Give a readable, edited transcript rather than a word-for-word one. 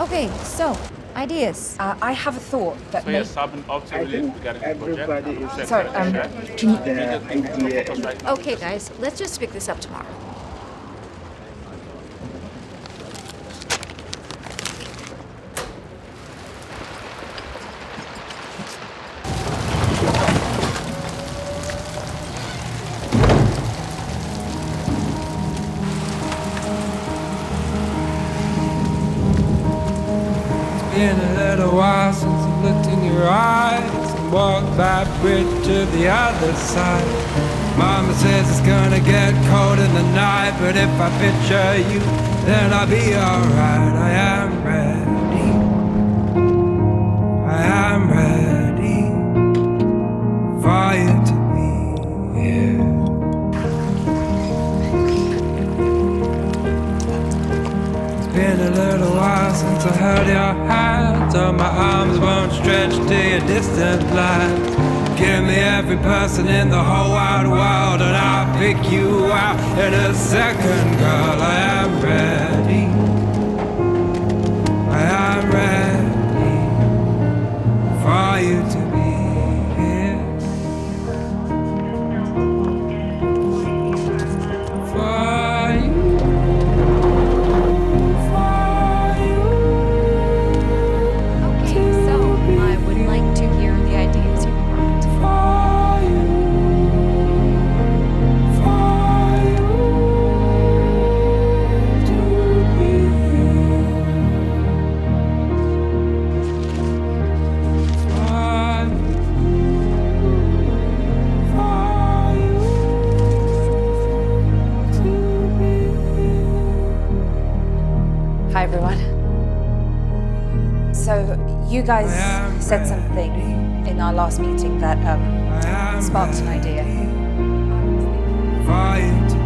Okay, so, ideas. I have a thought that So yes, I've been obviously regarding the project. everybody is Sorry, can you... the idea. Okay, guys, let's just pick this up tomorrow. Been a little while since I looked in your eyes and walked that bridge to the other side. Mama says it's gonna get cold in the night, but if I picture you, then I'll be alright. I am ready. I am ready for you to be here. Been a little while since I held your hand, so my arms won't stretch to your distant lands. Give me every person in the whole wide world, and I'll pick you out in a second, girl. I am ready. I am ready for you to be here. For you. Okay, so I would like to hear the ideas you brought. Hi, everyone. So, you guys said something in our last meeting that sparked an idea. For you to